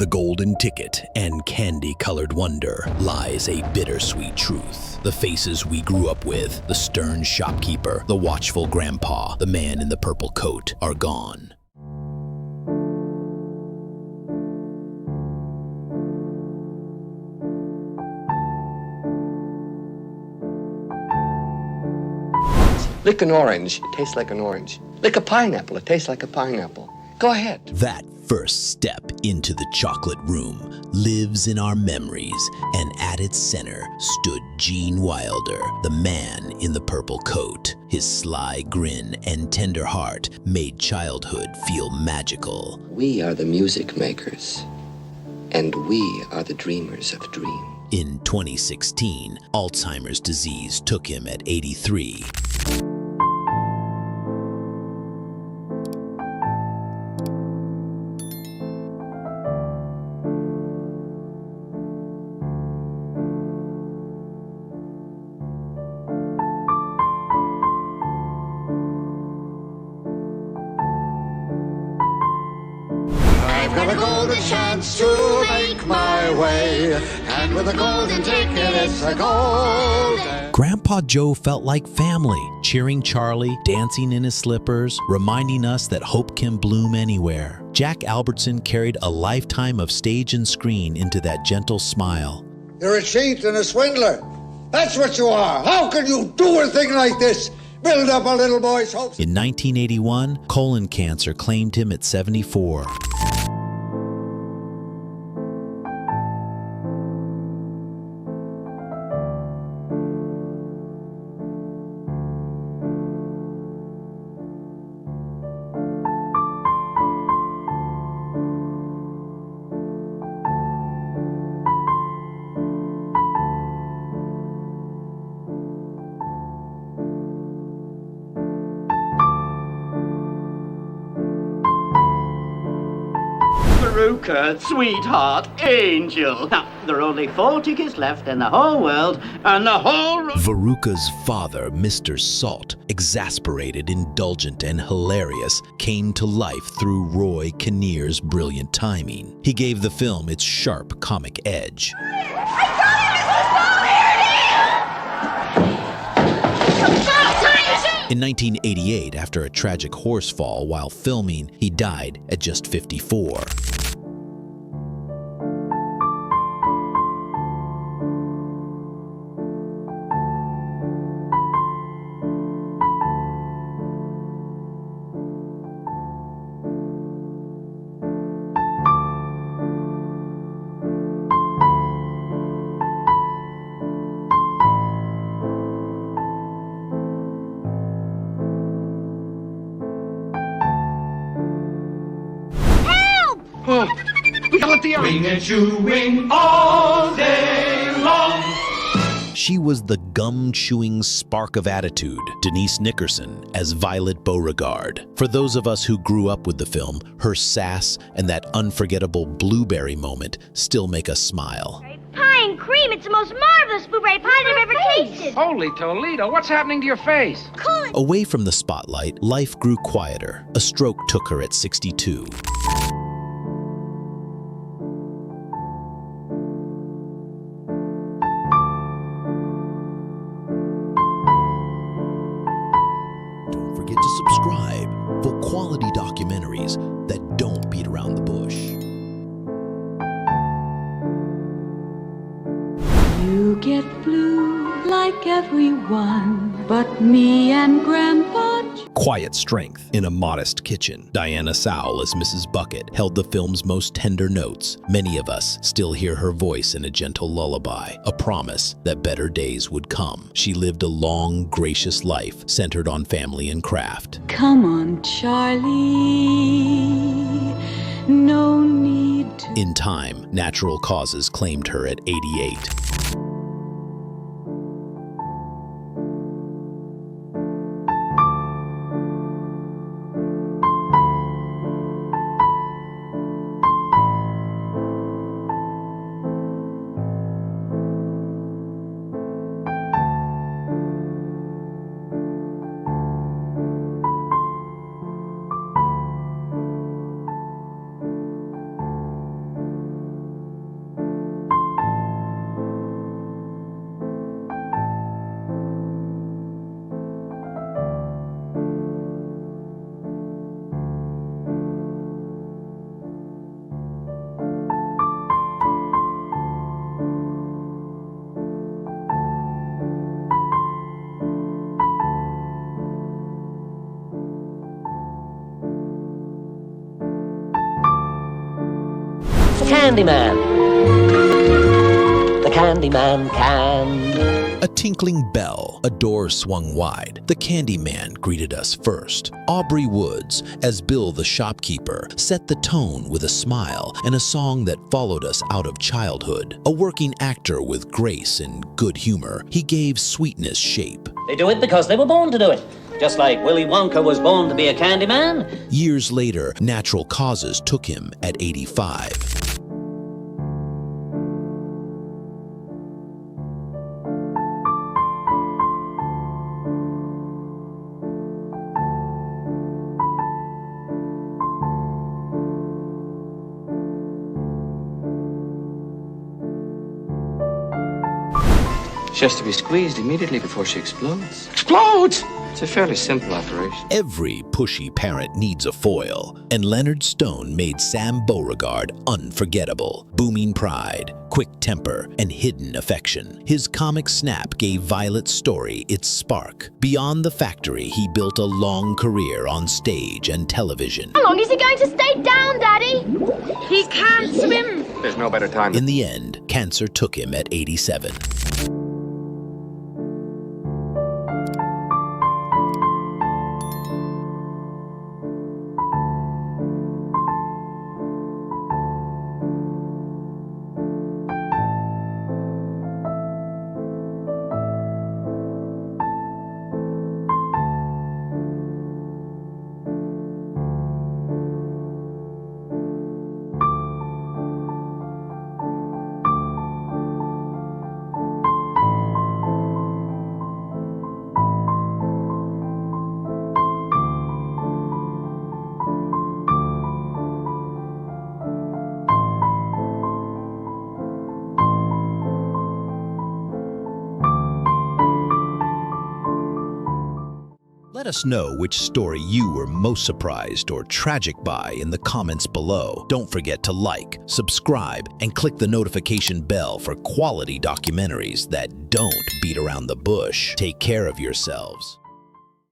the golden ticket and candy-colored wonder lies a bittersweet truth. The faces we grew up with, the stern shopkeeper, the watchful grandpa, the man in the purple coat, are gone. Lick an orange, it tastes like an orange. Lick a pineapple, it tastes like a pineapple. Go ahead. That first step into the chocolate room lives in our memories, and at its center stood Gene Wilder, the man in the purple coat. His sly grin and tender heart made childhood feel magical. We are the music makers, and we are the dreamers of dreams. In 2016, Alzheimer's disease took him at 83. Got a golden chance to make my way, and with a golden ticket, it's a golden. Grandpa Joe felt like family, cheering Charlie, dancing in his slippers, reminding us that hope can bloom anywhere. Jack Albertson carried a lifetime of stage and screen into that gentle smile. You're a cheat and a swindler. That's what you are. How can you do a thing like this? Build up a little boy's hopes. In 1981, colon cancer claimed him at 74. Veruca, sweetheart, angel. Now, there are only 4 tickets left in the whole world, and the whole... Veruca's father, Mr. Salt, exasperated, indulgent, and hilarious, came to life through Roy Kinnear's brilliant timing. He gave the film its sharp comic edge. In 1988, after a tragic horse fall while filming, he died at just 54. Wing and chewing all day long. She was the gum-chewing spark of attitude, Denise Nickerson, as Violet Beauregard. For those of us who grew up with the film, her sass and that unforgettable blueberry moment still make us smile. Pie and cream, it's the most marvelous blueberry pie I've ever tasted. Holy Toledo, what's happening to your face? Away from the spotlight, life grew quieter. A stroke took her at 62. To subscribe for quality documentaries that don't beat around the bush. You get blue like everyone but me and Grandpa. Quiet strength in a modest kitchen. Diana Sowle as Mrs. Bucket held the film's most tender notes. Many of us still hear her voice in a gentle lullaby, a promise that better days would come. She lived a long, gracious life centered on family and craft. Come on, Charlie, no need to... In time, natural causes claimed her at 88. Candyman. The Candyman can. A tinkling bell, a door swung wide. The Candyman greeted us first. Aubrey Woods, as Bill the shopkeeper, set the tone with a smile and a song that followed us out of childhood. A working actor with grace and good humor, he gave sweetness shape. They do it because they were born to do it. Just like Willy Wonka was born to be a Candyman. Years later, natural causes took him at 85. She has to be squeezed immediately before she explodes. Explodes! It's a fairly simple operation. Every pushy parent needs a foil, and Leonard Stone made Sam Beauregard unforgettable. Booming pride, quick temper, and hidden affection. His comic snap gave Violet's story its spark. Beyond the factory, he built a long career on stage and television. How long is he going to stay down, Daddy? He can't swim. There's no better time. In the end, cancer took him at 87. Let us know which story you were most surprised or tragic by in the comments below. Don't forget to like, subscribe, and click the notification bell for quality documentaries that don't beat around the bush. Take care of yourselves.